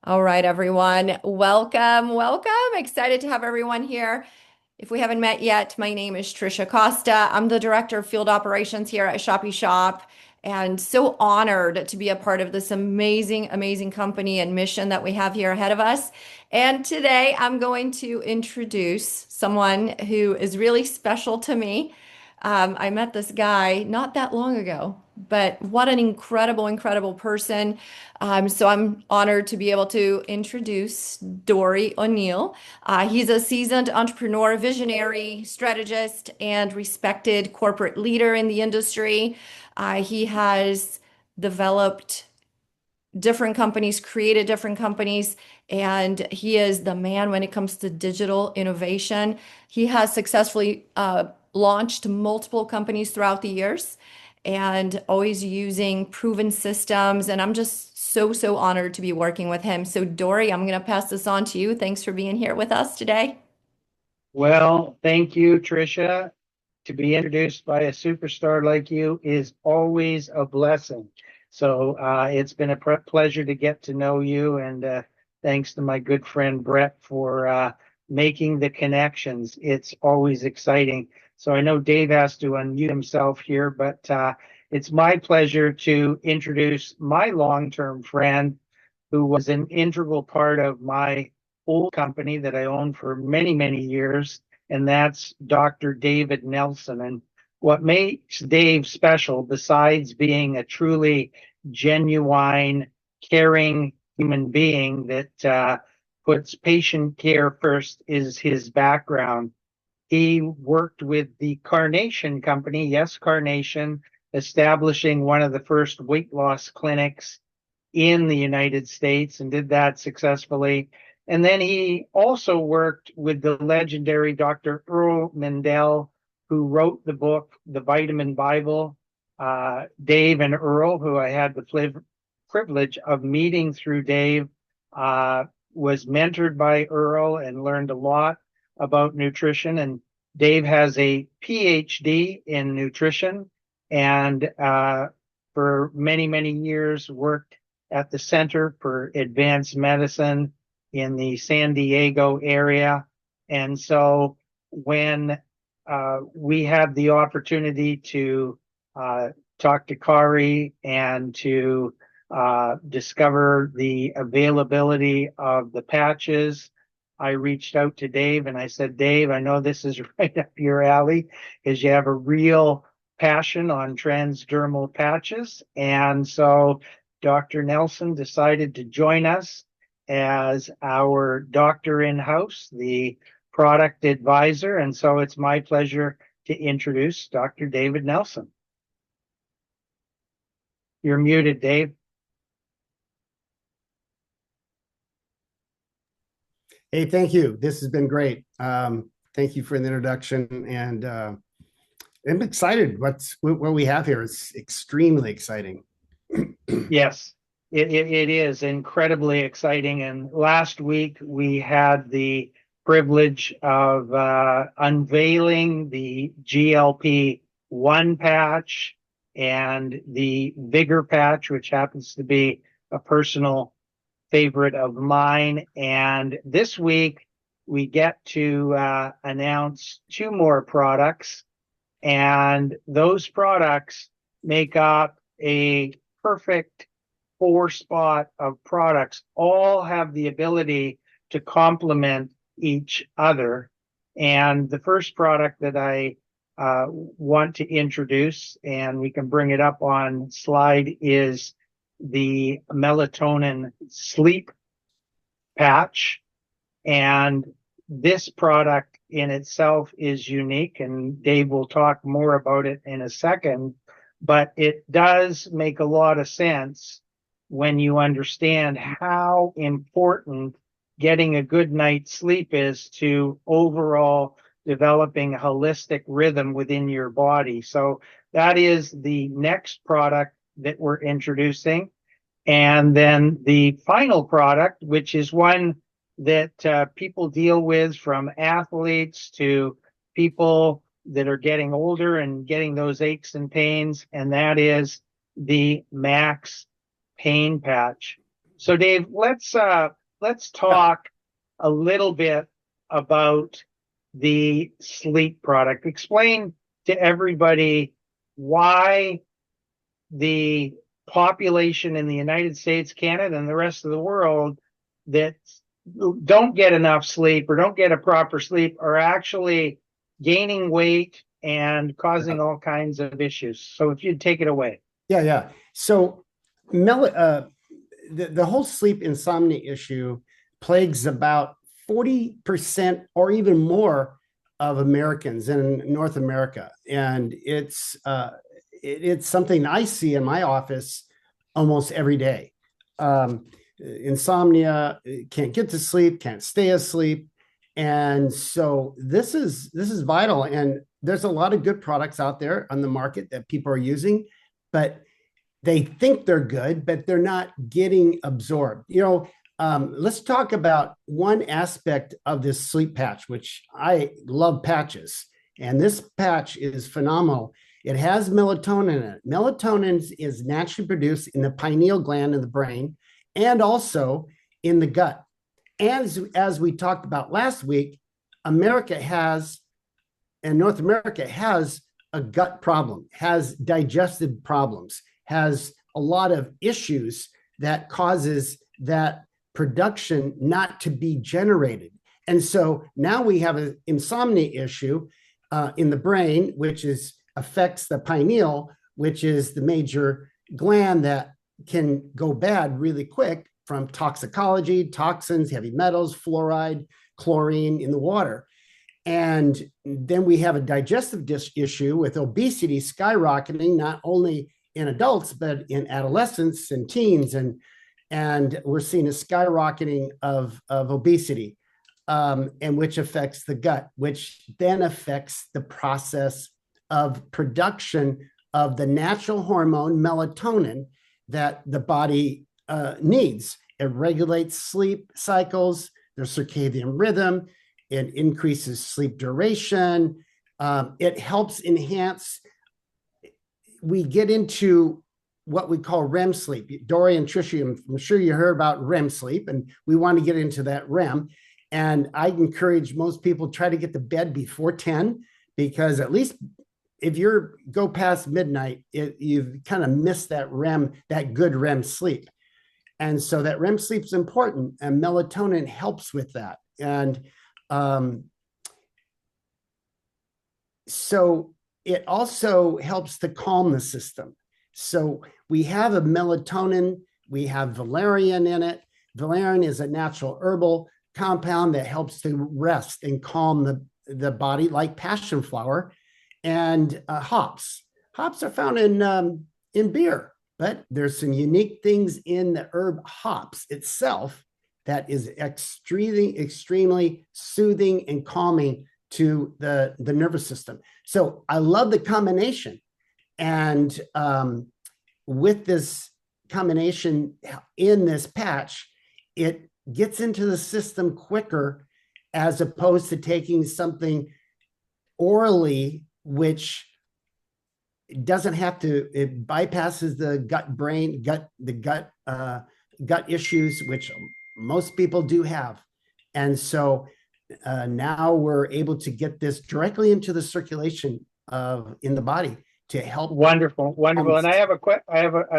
All right, everyone. Welcome, welcome. Excited to have everyone here. If we haven't met yet, my name is Trisha Costa. I'm the Director of Field Operations here at ShoppyShop, and so honored to be a part of this amazing, amazing company and mission that we have here ahead of us. And today I'm going to introduce someone who is really special to me. I met this guy not that long ago, but what an incredible, incredible person. So I'm honored to be able to introduce Dory O'Neill. He's a seasoned entrepreneur, visionary, strategist, and respected corporate leader in the industry. He has developed different companies, created different companies, and he is the man when it comes to digital innovation. He has successfully launched multiple companies throughout the years and always using proven systems. And I'm just so honored to be working with him. So, Dory, I'm going to pass this on to you. Thanks for being here with us today. Well, thank you, Tricia. To be introduced by a superstar like you is always a blessing. So it's been a pleasure to get to know you, and thanks to my good friend Brett for making the connections. It's always exciting. So I know Dave has to unmute himself here, but it's my pleasure to introduce my long-term friend who was an integral part of my old company that I owned for many, many years, and that's Dr. David Nelson. And what makes Dave special, besides being a truly genuine, caring human being that puts patient care first, is his background. He worked with the Carnation Company, yes, Carnation, establishing one of the first weight loss clinics in the United States and did that successfully. And then he also worked with the legendary Dr. Earl Mindell, who wrote the book, The Vitamin Bible. Dave and Earl, who I had the privilege of meeting through Dave, was mentored by Earl and learned a lot about nutrition. And Dave has a PhD in nutrition and for many, many years worked at the Center for Advanced Medicine in the San Diego area. And so when we had the opportunity to talk to Kari and to discover the availability of the patches, I reached out to Dave and I said, Dave, I know this is right up your alley because you have a real passion on transdermal patches. And so Dr. Nelson decided to join us as our doctor in-house, the product advisor. And so it's my pleasure to introduce Dr. David Nelson. You're muted, Dave. Hey, thank you. This has been great. Thank you for the introduction, and I'm excited. What we have here is extremely exciting. Yes, it is incredibly exciting. And last week we had the privilege of unveiling the GLP-1 patch and the Vigor patch, which happens to be a personal favorite of mine. And this week we get to announce two more products, and those products make up a perfect four spot of products, all have the ability to complement each other. And the first product that I want to introduce, and we can bring it up on slide, is the Melatonin Sleep Patch. And this product in itself is unique, and Dave will talk more about it in a second, but it does make a lot of sense when you understand how important getting a good night's sleep is to overall developing a holistic rhythm within your body. So that is the next product that we're introducing. And then the final product, which is one that people deal with, from athletes to people that are getting older and getting those aches and pains, and that is the Max Pain Patch. So Dave, let's Yeah, talk a little bit about the sleep product. Explain to everybody why the population in the United States, Canada, and the rest of the world that don't get enough sleep or don't get a proper sleep are actually gaining weight and yeah, causing all kinds of issues. So if you'd take it away. yeah. So, mel- uh, the whole sleep insomnia issue plagues about 40% or even more of Americans in North America, and it's something I see in my office almost every day. Insomnia, can't get to sleep, can't stay asleep, and so this is vital. And there's a lot of good products out there on the market that people are using, but they think they're good, but they're not getting absorbed. Let's talk about one aspect of this sleep patch, which I love patches. And this patch is phenomenal. It has melatonin in it. Melatonin is naturally produced in the pineal gland in the brain and also in the gut. And as we talked about last week, America has, and North America has a gut problem, has digestive problems, has a lot of issues that causes that production not to be generated. And so now we have an insomnia issue in the brain, which affects the pineal, which is the major gland that can go bad really quick from toxicology, toxins, heavy metals, fluoride, chlorine in the water. And then we have a digestive issue with obesity skyrocketing, not only in adults, but in adolescents and teens. And we're seeing a skyrocketing of obesity, and which affects the gut, which then affects the process of production of the natural hormone melatonin that the body needs. It regulates sleep cycles, their circadian rhythm. It increases sleep duration. It helps enhance. We get into what we call REM sleep. Dory and Tricia, I'm sure you heard about REM sleep, and we want to get into that REM. And I encourage most people try to get to bed before 10, because at least if you go past midnight, you've kind of missed that REM, that good REM sleep. And so that REM sleep is important, and melatonin helps with that. And um, so it also helps to calm the system. So we have a melatonin, we have valerian in it. Valerian is a natural herbal compound that helps to rest and calm the body, like passion flower and hops. Hops are found in beer, but there's some unique things in the herb hops itself that is extremely soothing and calming to the nervous system. So I love the combination. And with this combination in this patch, it gets into the system quicker, as opposed to taking something orally, which doesn't have to, it bypasses the gut issues, which most people do have. And so now we're able to get this directly into the circulation in the body to help. Wonderful, wonderful. And I have a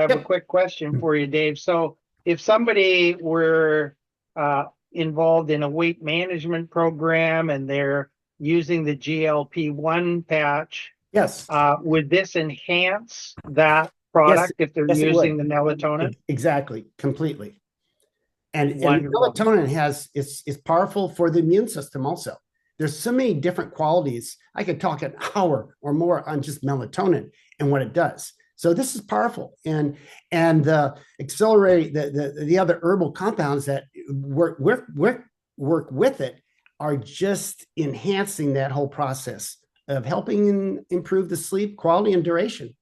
Yep. quick question for you, Dave. So if somebody were involved in a weight management program and they're using the GLP-1 patch, Yes. would this enhance that Yes. product if they're Yes, it would. using the melatonin? Exactly. Completely. And Wonderful. melatonin is powerful for the immune system also. There's so many different qualities. I could talk an hour or more on just melatonin and what it does. So this is powerful, and the accelerate the other herbal compounds that work with it are just enhancing that whole process of helping improve the sleep quality and duration.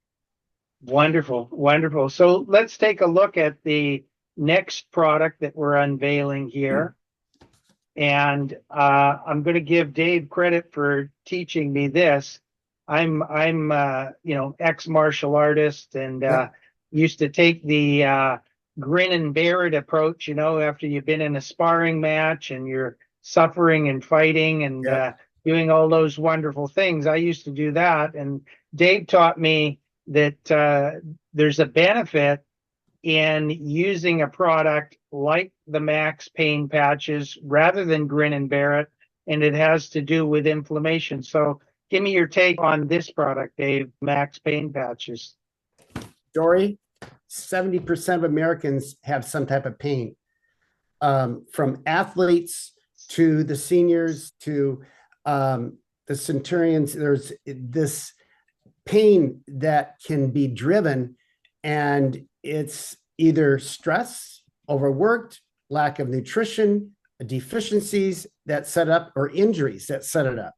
Wonderful, wonderful. So let's take a look at the next product that we're unveiling here. And I'm going to give Dave credit for teaching me this. I'm ex martial artist and Yeah. used to take the grin and bear it approach, after you've been in a sparring match and you're suffering and fighting and Yep. doing all those wonderful things. I used to do that. And Dave taught me that there's a benefit in using a product like the Max Pain Patches rather than Grin and Bear It, and it has to do with inflammation. So give me your take on this product, Dave, Max Pain Patches. Dory, 70% of Americans have some type of pain, from athletes to the seniors to the centurions. There's this pain that can be driven, and it's either stress, overworked, lack of nutrition, deficiencies that set up, or injuries that set it up,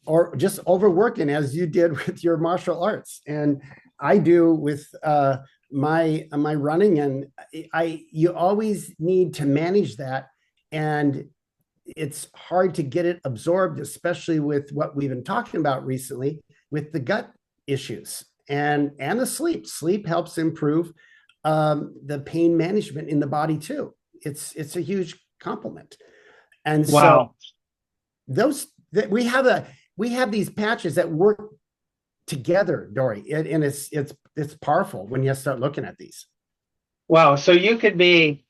or just overworking, as you did with your martial arts, and I do with my running. And you always need to manage that, and it's hard to get it absorbed, especially with what we've been talking about recently with the gut issues and the sleep. Sleep helps improve the pain management in the body too. It's a huge compliment. And Wow. so those that we have these patches that work together, Dory, and it's powerful when you start looking at these. Wow. So you could be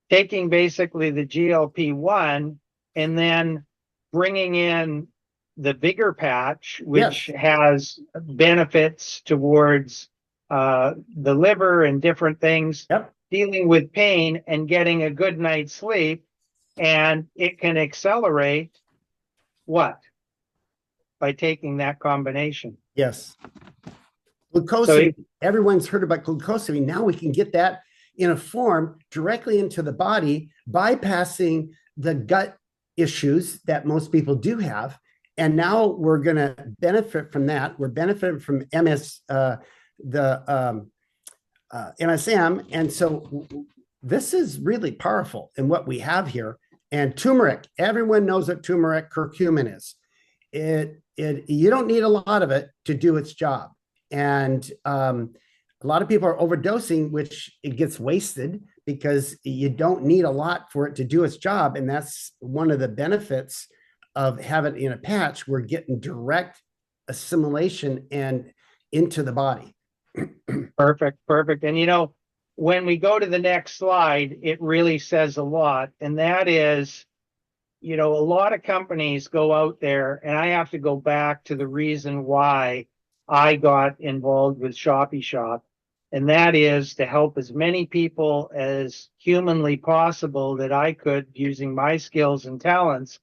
taking basically the GLP-1 and then bringing in the bigger patch, which Yes. has benefits towards the liver and different things, Yep. dealing with pain and getting a good night's sleep. And it can accelerate what? By taking that combination. Yes. So Glucosamine. Everyone's heard about glucosamine. Now we can get that in a form directly into the body, bypassing the gut issues that most people do have. And now we're going to benefit from that. We're benefiting from MSM. And so this is really powerful in what we have here. And turmeric, everyone knows what turmeric curcumin is. You don't need a lot of it to do its job. And a lot of people are overdosing, which it gets wasted because you don't need a lot for it to do its job. And that's one of the benefits of having it in a patch. We're getting direct assimilation and into the body. Perfect. And when we go to the next slide, it really says a lot. And that is, a lot of companies go out there, and I have to go back to the reason why I got involved with ShoppyShop. And that is to help as many people as humanly possible that I could, using my skills and talents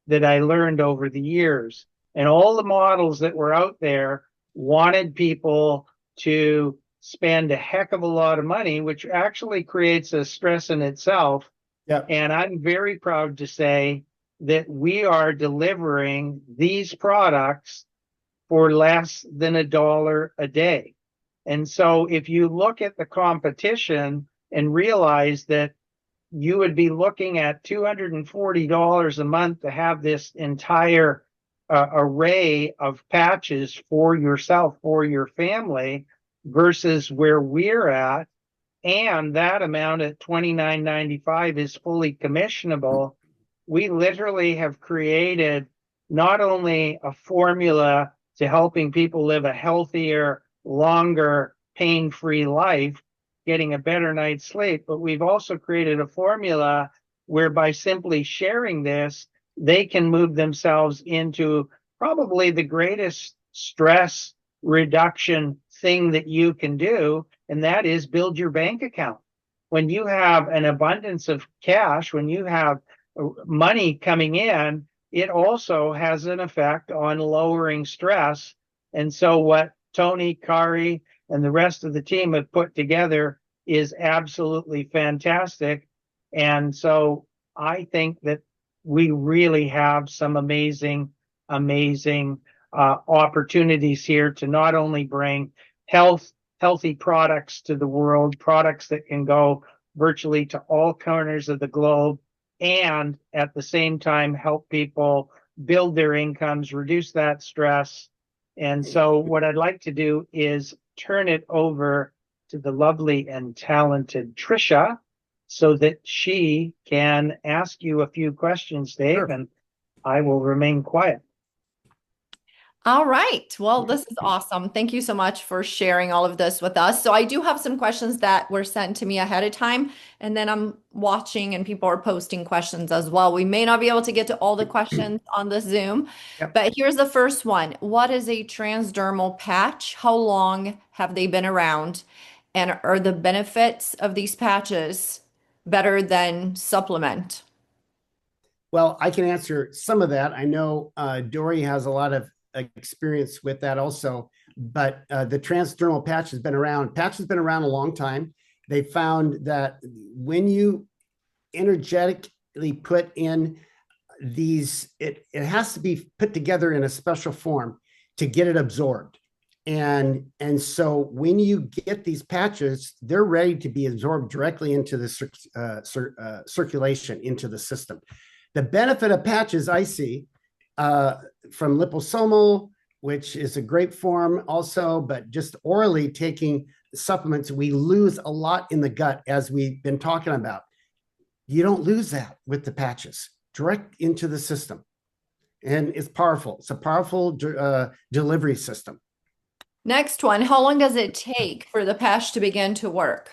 that I learned over the years. And all the models that were out there wanted people to spend a heck of a lot of money, which actually creates a stress in itself. Yep. And I'm very proud to say that we are delivering these products for less than $1 a day. And so if you look at the competition and realize that you would be looking at $240 a month to have this entire array of patches for yourself, for your family, versus where we're at, and that amount at $29.95 is fully commissionable. We literally have created not only a formula to helping people live a healthier, longer, pain-free life, getting a better night's sleep, but we've also created a formula where by simply sharing this, they can move themselves into probably the greatest stress reduction thing that you can do, and that is build your bank account. When you have an abundance of cash, when you have money coming in, it also has an effect on lowering stress. And so what Tony, Kari, and the rest of the team have put together is absolutely fantastic. And so I think that we really have some amazing opportunities here to not only bring healthy products to the world, products that can go virtually to all corners of the globe, and at the same time help people build their incomes, reduce that stress. And so what I'd like to do is turn it over to the lovely and talented Trisha so that she can ask you a few questions, Dave, Sure. and I will remain quiet. All right. Well, this is awesome. Thank you so much for sharing all of this with us. So I do have some questions that were sent to me ahead of time, and then I'm watching and people are posting questions as well. We may not be able to get to all the questions on the Zoom, Yep. but here's the first one. What is a transdermal patch? How long have they been around? And are the benefits of these patches better than supplement? Well, I can answer some of that. I know Dory has a lot of experience with that also, but the transdermal patch has been around. Patch has been around a long time. They found that when you energetically put in these, it has to be put together in a special form to get it absorbed. And so when you get these patches, they're ready to be absorbed directly into the circulation, into the system. The benefit of patches I see from liposomal, which is a great form also, but just orally taking supplements, we lose a lot in the gut, as we've been talking about. You don't lose that with the patches, direct into the system. And it's powerful. It's a powerful delivery system. Next one. How long does it take for the patch to begin to work?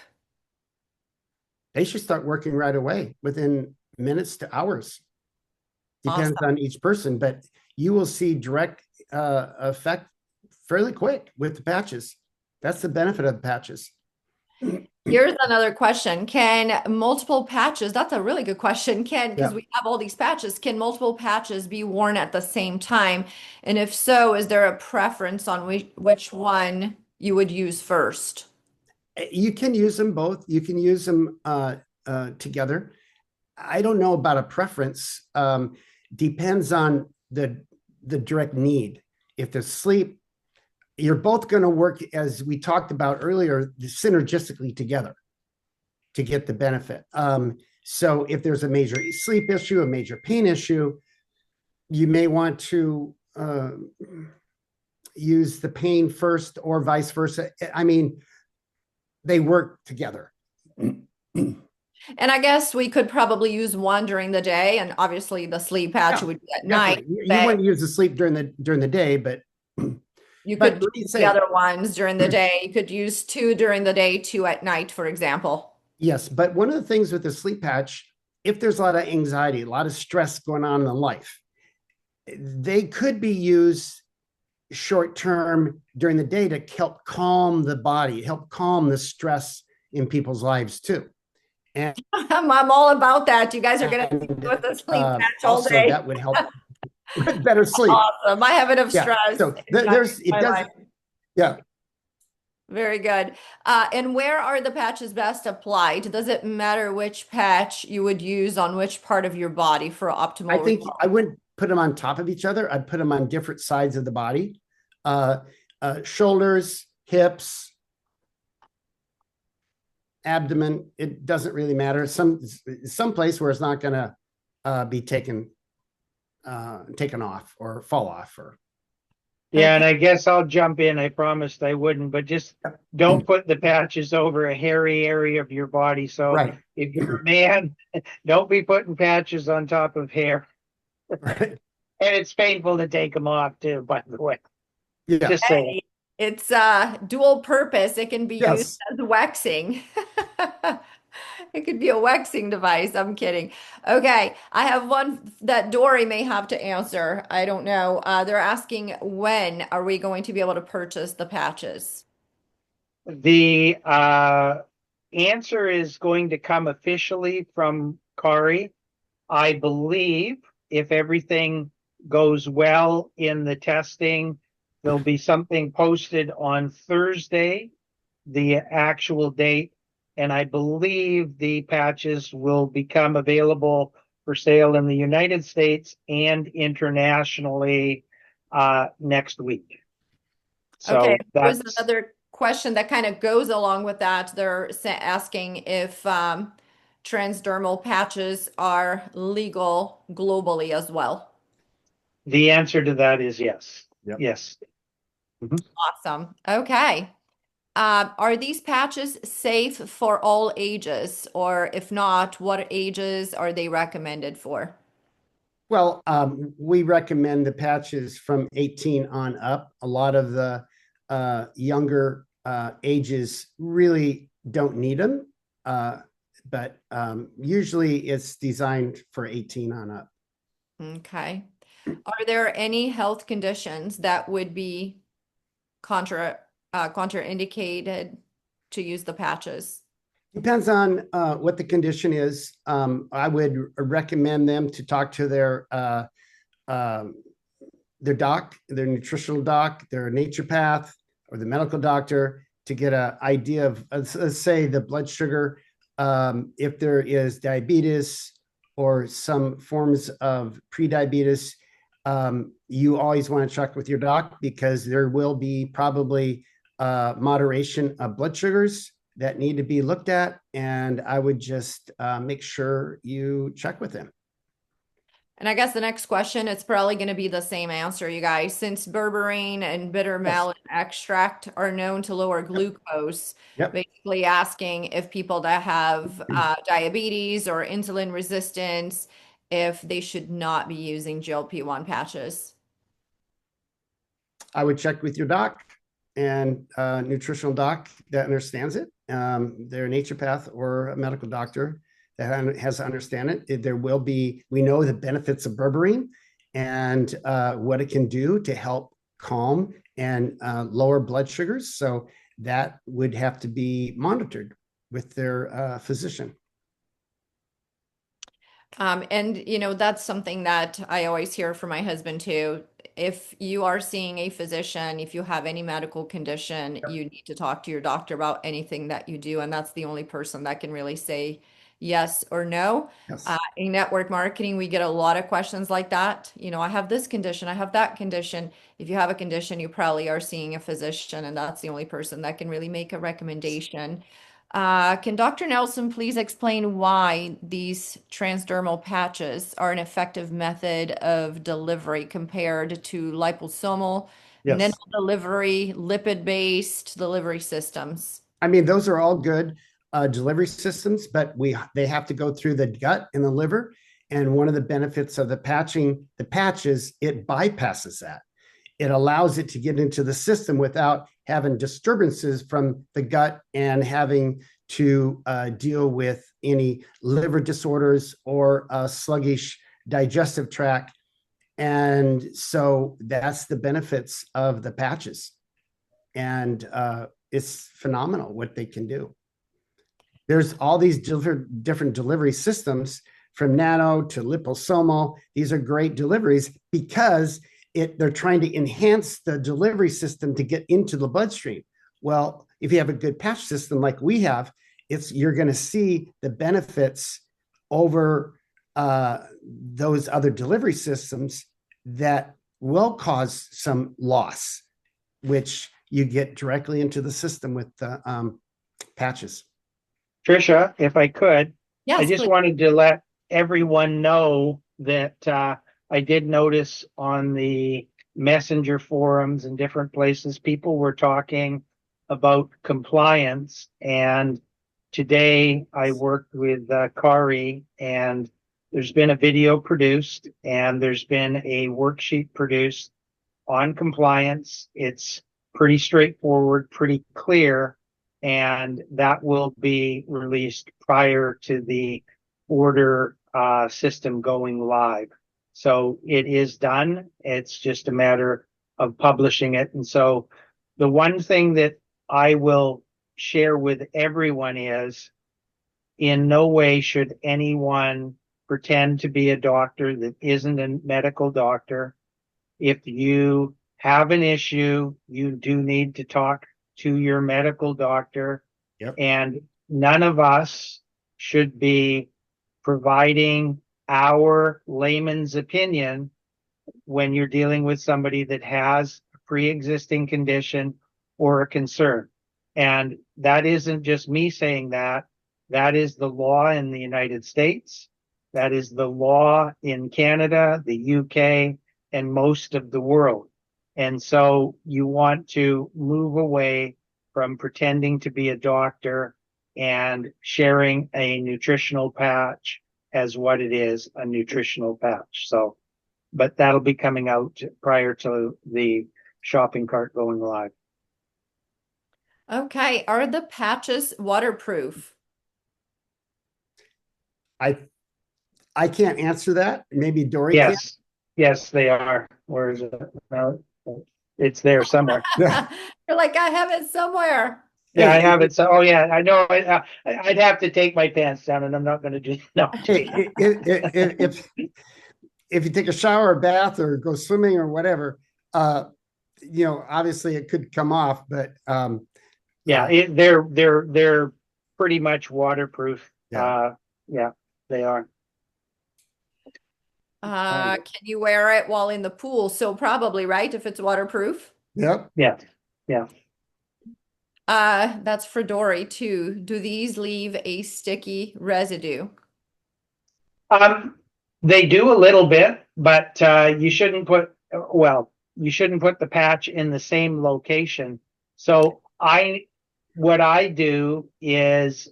They should start working right away within minutes to hours. Depends Awesome. on each person, but you will see direct effect fairly quick with the patches. That's the benefit of the patches. Here's another question. Can multiple patches, that's a really good question. Because Yeah. we have all these patches, can multiple patches be worn at the same time? And if so, is there a preference on which one you would use first? You can use them both. You can use them together. I don't know about a preference. Depends on the direct need. If there's sleep, you're both going to work, as we talked about earlier, synergistically together to get the benefit. So if there's a major sleep issue, a major pain issue, you may want to use the pain first or vice versa. I mean, they work together. And I guess we could probably use one during the day, and obviously the sleep patch Yeah, would be at night, definitely. You but wouldn't use the sleep during the day, but you but could let me use the say, other ones during the day. You could use two during the day, two at night, for example. yes, but one of the things with the sleep patch, if there's a lot of anxiety, a lot of stress going on in life, they could be used short term during the day to help calm the body, help calm the stress in people's lives too. And, I'm all about that. You guys are going to be and with the sleep patch all also day. that would help with better sleep. Awesome. I have enough Yeah. stress, So anxiety there's, in it my does, life. yeah. Very good. And where are the patches best applied? Does it matter which patch you would use on which part of your body for I optimal think I results? wouldn't put them on top of each other. I'd put them on different sides of the body, uh, shoulders, hips, abdomen. It doesn't really matter. Some place where it's not going to be taken off or fall off. Or Yeah, and I guess I'll jump in. I promised I wouldn't, but just don't put the patches over a hairy area of your body. So right, if you're a man, don't be putting patches on top of hair. right, And it's painful to take them off too, by the way. yeah, Just saying. It's dual purpose. It can be used yes. as waxing. It could be a waxing device. I'm kidding. Okay, I have one that Dory may have to answer. I don't know. They're asking when are we going to be able to purchase the patches? The answer is going to come officially from Kari. I believe if everything goes well in the testing, there'll be something posted on Thursday, the actual date. And I believe the patches will become available for sale in the United States and internationally next week. Okay, So there's that's another question that kind of goes along with that. They're asking if transdermal patches are legal globally as well. the answer to that is yes. Yep. Yes. Mhm. Awesome. Okay. Are these patches safe for all ages? Or if not, what ages are they recommended for? Well, we recommend the patches from 18 on up. A lot of the younger ages really don't need them, but usually it's designed for 18 on up. Okay. Are there any health conditions that would be contraindicated to use the patches? Depends on what the condition is. I would recommend them to talk to um, their doc, their nutritional doc, their naturopath, or the medical doctor to get an idea of, let's say, the blood sugar. If there is diabetes or some forms of prediabetes, you always want to check with your doc because there will be probably moderation of blood sugars that need to be looked at. And I would just make sure you check with them. And I guess the next question, it's probably going to be the same answer, you guys. Since berberine and bitter Yes. melon extract are known to lower Yep. glucose, Yep. basically asking if people that have diabetes or insulin resistance, if they should not be using GLP-1 patches. I would check with your doc and nutritional doc that understands it. They're a naturopath or a medical doctor that has to understand it. There will be, we know the benefits of berberine and what it can do to help calm and lower blood sugars. So that would have to be monitored with their physician. And that's something that I always hear from my husband too. If you are seeing a physician, if you have any medical condition, Yep. you need to talk to your doctor about anything that you do. And that's the only person that can really say yes or no. Yes. In network marketing, we get a lot of questions like that. I have this condition, I have that condition. If you have a condition, you probably are seeing a physician, and that's the only person that can really make a recommendation. Can Dr. Nelson please explain why these transdermal patches are an effective method of delivery compared to liposomal, needle Yes. delivery, lipid-based delivery systems? I mean, those are all good delivery systems, but they have to go through the gut and the liver. And one of the benefits of the patches, it bypasses that. It allows it to get into the system without having disturbances from the gut and having to deal with any liver disorders or sluggish digestive tract. And so that's the benefits of the patches. And it's phenomenal what they can do. There's all these different delivery systems from nano to liposomal. These are great deliveries because they're trying to enhance the delivery system to get into the bloodstream. Well, if you have a good patch system like we have, you're going to see the benefits over those other delivery systems that will cause some loss, which you get directly into the system with the patches. Trisha, if I could, I Yes, just please. wanted to let everyone know that I did notice on the messenger forums and different places, people were talking about compliance. And today I worked with Kari, and there's been a video produced and there's been a worksheet produced on compliance. It's pretty straightforward, pretty clear, and that will be released prior to the order system going live. So it is done. It's just a matter of publishing it. And so the one thing that I will share with everyone is in no way should anyone pretend to be a doctor that isn't a medical doctor. If you have an issue, you do need to talk to your medical doctor. Yep. And none of us should be providing our layman's opinion when you're dealing with somebody that has a pre-existing condition or a concern. And that isn't just me saying that. That is the law in the United States. That is the law in Canada, the UK, and most of the world. And so you want to move away from pretending to be a doctor and sharing a nutritional patch as what it is, a nutritional patch. So, but that'll be coming out prior to the shopping cart going live. Okay. Are the patches waterproof? I I can't answer that. Maybe Dory can. Yes, yes, they are. Where is it? No, it's there somewhere. You're like, I have it somewhere. Yeah, I Hey, have it. So, oh yeah, I know. I'd have to take my pants down, and I'm not going to do. No, hey, if you take a shower or bath or go swimming or whatever, uh, obviously it could come off, but yeah, they're pretty much waterproof. yeah, Yeah, they are. Can you wear it while in the pool? So probably, right? If it's waterproof. yep. Yeah, yeah. That's for Dory too. Do these leave a sticky residue? Um, they do a little bit, but you shouldn't put, well, you shouldn't put the patch in the same location. So what I do is,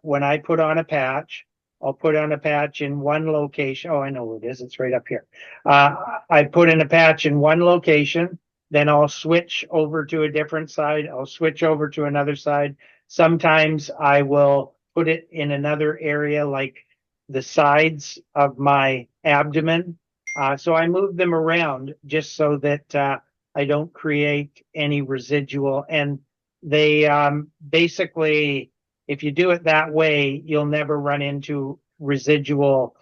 when I put on a patch, I'll put on a patch in one location. Oh, I know what it is. It's right up here. I put in a patch in one location, then I'll switch over to a different side. I'll switch over to another side. Sometimes I will put it in another area, like the sides of my abdomen. So I move them around just so that I don't create any residual. And they basically, if you do it that way, you'll never run into residual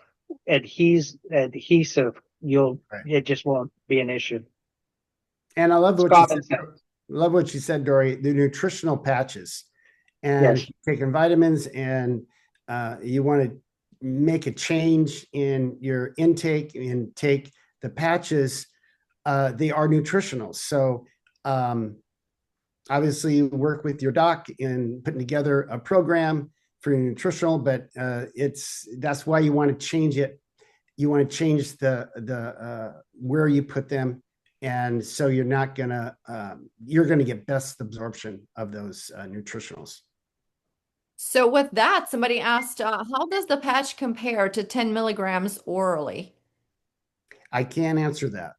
adhesive. Right. It just won't be an issue. And I love It's what you said. common sense. Love what you said, Dory. The nutritional patches, and if Yes. you're taking vitamins and you want to make a change in your intake and take the patches, they are nutritional. So obviously, you work with your doc in putting together a program for your nutritional, but that's why you want to change it. You want to change the where you put them, and so you're gonna get best absorption of those nutritionals. So with that, somebody asked, how does the patch compare to 10 milligrams orally? I can't answer that.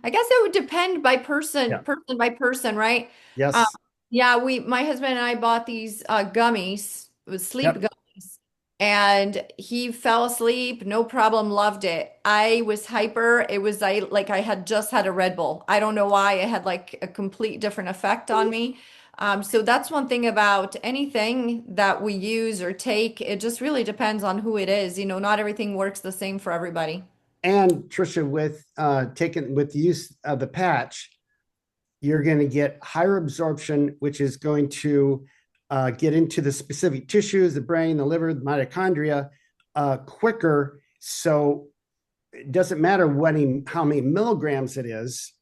I guess it would depend by person, Yeah. person by person, right? Um, Yes. yeah, my husband and I bought these gummies, it was sleep Yep. gummies, and he fell asleep, no problem, loved it. I was hyper. It was like I had just had a Red Bull. I don't know why it had like a complete different effect on me. So that's one thing about anything that we use or take. It just really depends on who it is. You know, not everything works the same for everybody. And Trisha, with the use of the patch, you're going to get higher absorption, which is going to get into the specific tissues, the brain, the liver, the mitochondria, quicker. So it doesn't matter how many milligrams it is,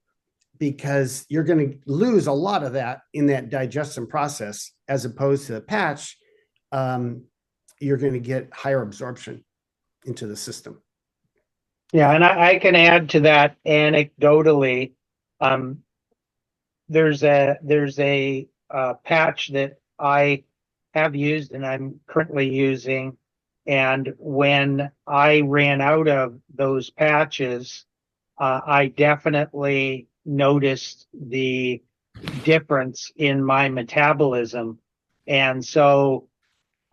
because you're going to lose a lot of that in that digestion process, as opposed to the patch. You're going to get higher absorption into the system. Yeah, and I can add to that anecdotally. Um, there's a patch that I have used and I'm currently using, and when I ran out of those patches, I definitely noticed the difference in my metabolism, and so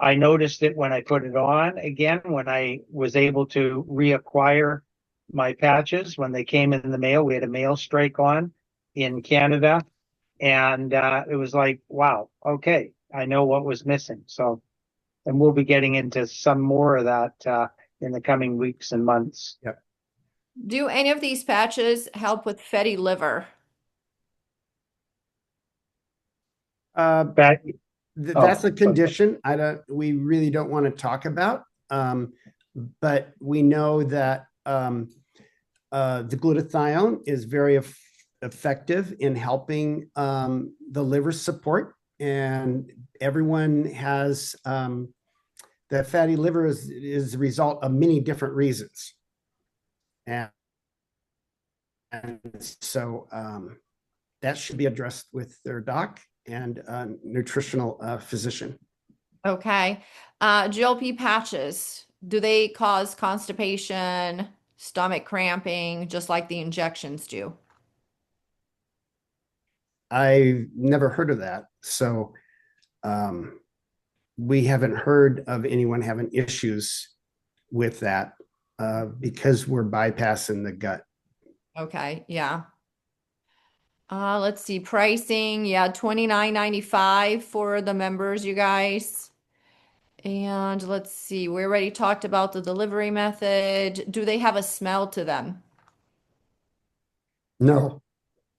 I noticed it when I put it on again, when I was able to reacquire my patches when they came in the mail. We had a mail strike on in Canada, and it was like, wow, okay, I know what was missing. So, and we'll be getting into some more of that in the coming weeks and months. Yep. Do any of these patches help with fatty liver? Uh, But that's oh, a condition we really don't want to talk about. But we know that the glutathione is very effective in helping the liver support, and everyone has that fatty liver is the result of many different reasons. And so that should be addressed with their doc and nutritional physician. Okay. GLP patches, do they cause constipation, stomach cramping, just like the injections do? I've never heard of that. So we haven't heard of anyone having issues with that because we're bypassing the gut. Okay, yeah. Let's see, pricing. Yeah, $29.95 for the members, you guys. And let's see, we already talked about the delivery method. Do they have a smell to them? No.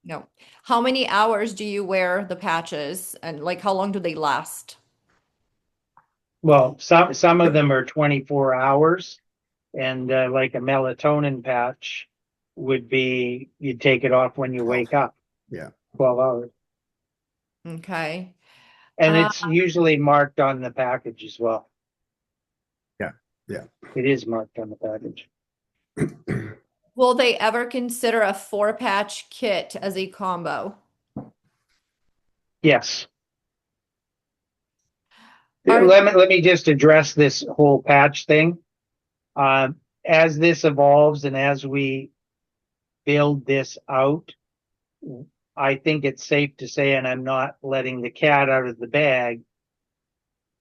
No. How many hours do you wear the patches and like how long do they last? Well, some of them are 24 hours, and like a melatonin patch would be you take it off when you 12. wake up, Yeah. 12 hours. Okay. And Uh, it's usually marked on the package as well. Yeah. Yeah. It is marked on the package. will they ever consider a 4-patch kit as a combo? Yes. Are Let me just address this whole patch thing. As this evolves and as we build this out, I think it's safe to say, and I'm not letting the cat out of the bag,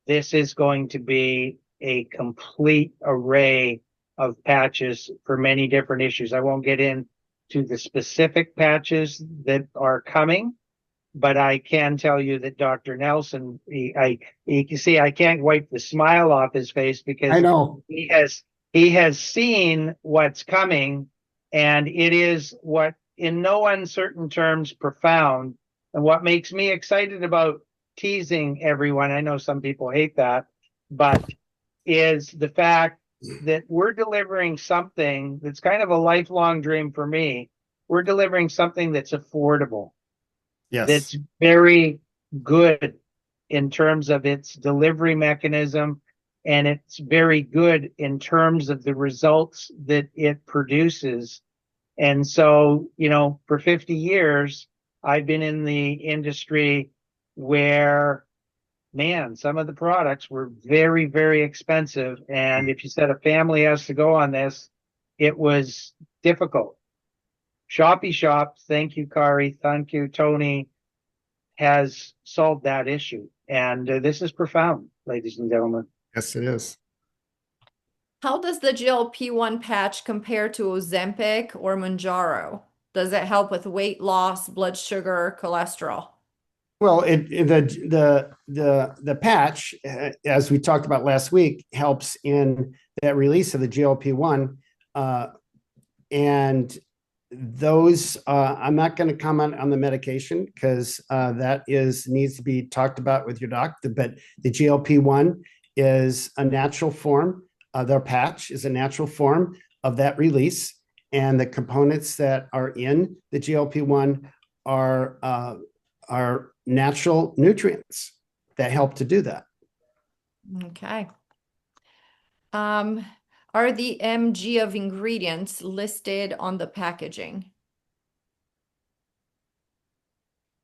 this is going to be a complete array of patches for many different issues. I won't get into the specific patches that are coming, but I can tell you that Dr. Nelson, you can see I can't wipe the smile off his face I because know. he has seen what's coming, and it is what, in no uncertain terms, profound. And what makes me excited about teasing everyone, I know some people hate that, but is the fact that we're delivering something that's kind of a lifelong dream for me. We're delivering something that's affordable, Yes. that's very good in terms of its delivery mechanism, and it's very good in terms of the results that it produces. And so, for 50 years, I've been in the industry where, man, some of the products were very, very expensive. And if you said a family has to go on this, it was difficult. ShoppyShop, thank you, Kari, thank you, Tony, has solved that issue. And this is profound, ladies and gentlemen. Yes, it is. how does the GLP-1 patch compare to Ozempic or Mounjaro? Does it help with weight loss, blood sugar, cholesterol? Well, the patch, as we talked about last week, helps in that release of the GLP-1, and those I'm not going to comment on the medication because that needs to be talked about with your doctor. But the GLP-1 is a natural form. Their patch is a natural form of that release, and the components that are in the GLP-1 are natural nutrients that help to do that. Okay. Are the mg of ingredients listed on the packaging?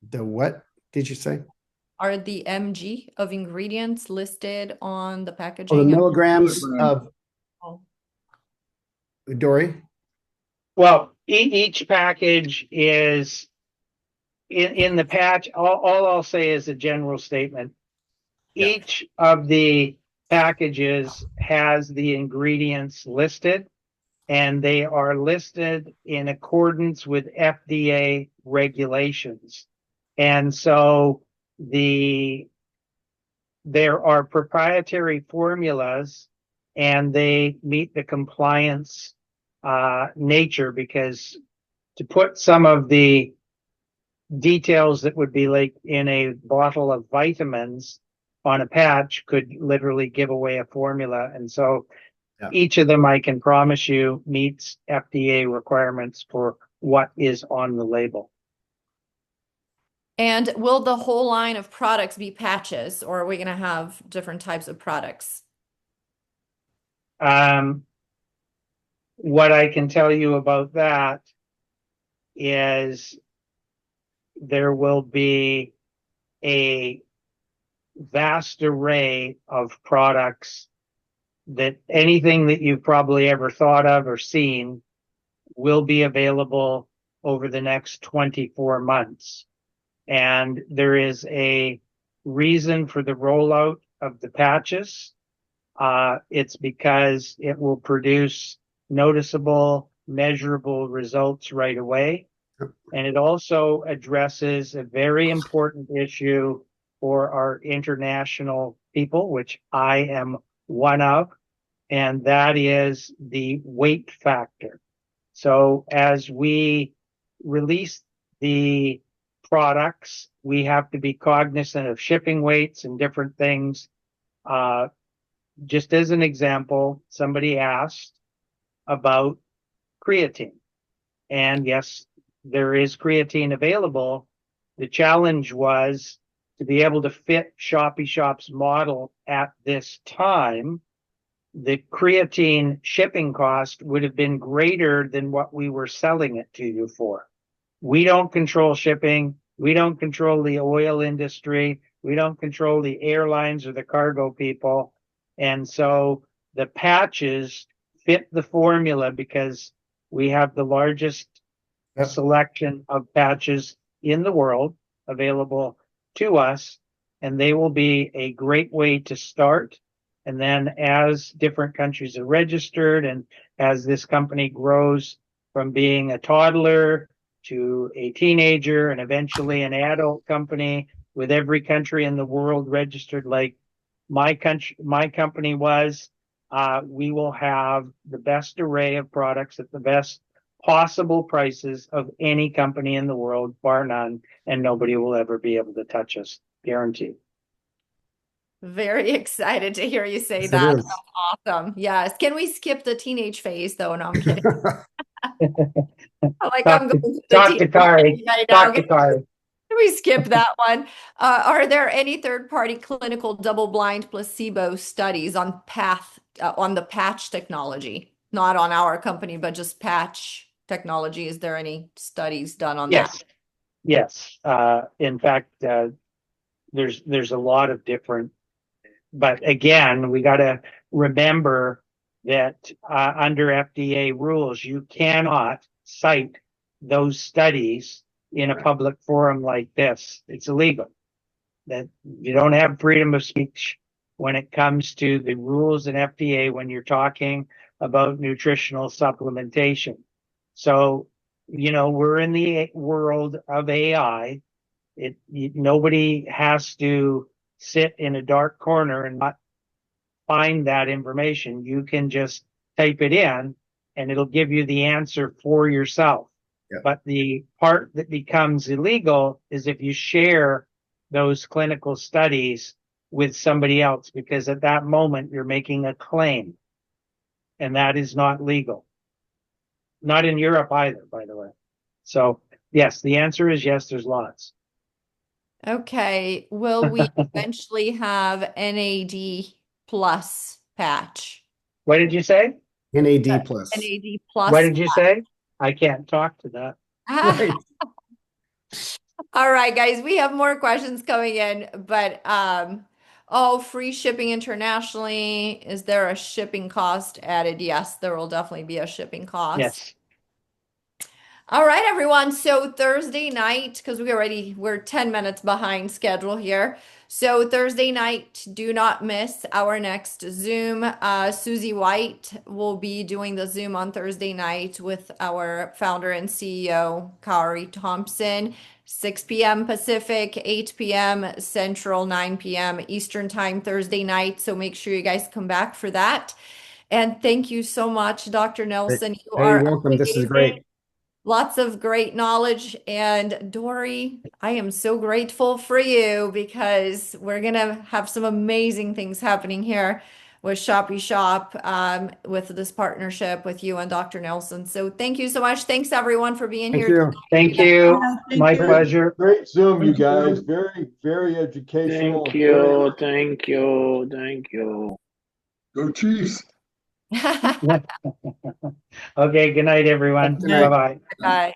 The what did you say? Are the mg of ingredients listed on the Oh, the packaging? milligrams of Oh, Dory. Well, each package is in the patch. All I'll say is a general statement. Yeah. Each of the packages has the ingredients listed, and they are listed in accordance with FDA regulations. And so there are proprietary formulas, and they meet the compliance nature, because to put some of the details that would be like in a bottle of vitamins on a patch could literally give away a formula. And so Yeah. each of them, I can promise you, meets FDA requirements for what is on the label. and will the whole line of products be patches, or are we going to have different types of products? What I can tell you about that is there will be a vast array of products that anything that you've probably ever thought of or seen will be available over the next 24 months. And there is a reason for the rollout of the patches. It's because it will produce noticeable, measurable results right away. And it also addresses a very important issue for our international people, which I am one of, and that is the weight factor. So as we release the products, we have to be cognizant of shipping weights and different things. Just as an example, somebody asked about creatine. And yes, there is creatine available. The challenge was to be able to fit ShoppyShop's model at this time. The creatine shipping cost would have been greater than what we were selling it to you for. We don't control shipping. We don't control the oil industry. We don't control the airlines or the cargo people. And so the patches fit the formula because we have the largest selection of patches in the world available to us, and they will be a great way to start. And then as different countries are registered and as this company grows from being a toddler to a teenager and eventually an adult company with every country in the world registered like my company was, we will have the best array of products at the best possible prices of any company in the world, bar none, and nobody will ever be able to touch us, guaranteed. Very excited to hear you say Yes, it that. is. That's awesome. Yes. Can we skip the teenage phase though? No, I'm kidding. Like I'm going through the Talk to teenage Kari. phase right now. Talk to Kari. Can we skip that one? Are there any third-party clinical double-blind placebo studies on on the patch technology? Not on our company, but just patch technology. Is there any studies done on that? Yes, yes. In fact, there's a lot of different, but again, we got to remember that under FDA rules, you cannot cite those studies in a public forum like this. It's illegal. That you don't have freedom of speech when it comes to the rules in FDA when you're talking about nutritional supplementation. So, we're in the world of AI. Nobody has to sit in a dark corner and not find that information. You can just type it in and it'll give you the answer for yourself. Yeah. But the part that becomes illegal is if you share those clinical studies with somebody else, because at that moment you're making a claim, and that is not legal. Not in Europe either, by the way. So yes, the answer is yes, there's lots. Okay. Will we eventually have NAD plus patch? What did you say? NAD plus. NAD What plus. did you say? I can't talk to that. Right. All right, guys, we have more questions coming in, but oh, free shipping internationally. Is there a shipping cost added? Yes, there will definitely be a shipping cost. Yes. All right, everyone. So Thursday night, because we're 10 minutes behind schedule here. So Thursday night, do not miss our next Zoom. Susie White will be doing the Zoom on Thursday night with our founder and CEO, Kari Thompson, 6 p.m. Pacific, 8 p.m. Central, 9 p.m. Eastern Time Thursday night. So make sure you guys come back for that. And thank you so much, Dr. Nelson. You Hey, are welcome. This is amazing. great. Lots of great knowledge. And Dory, I am so grateful for you because we're going to have some amazing things happening here with ShoppyShop with this partnership with you and Dr. Nelson. So thank you so much. Thanks everyone for being Thank here you. Thank tonight. you. Thank My you. pleasure. Great Zoom, you Thank you. guys. Very, very educational. Thank you, thank you, thank you. Go Chiefs. Okay, good night, everyone. Good night. Bye-bye. Bye.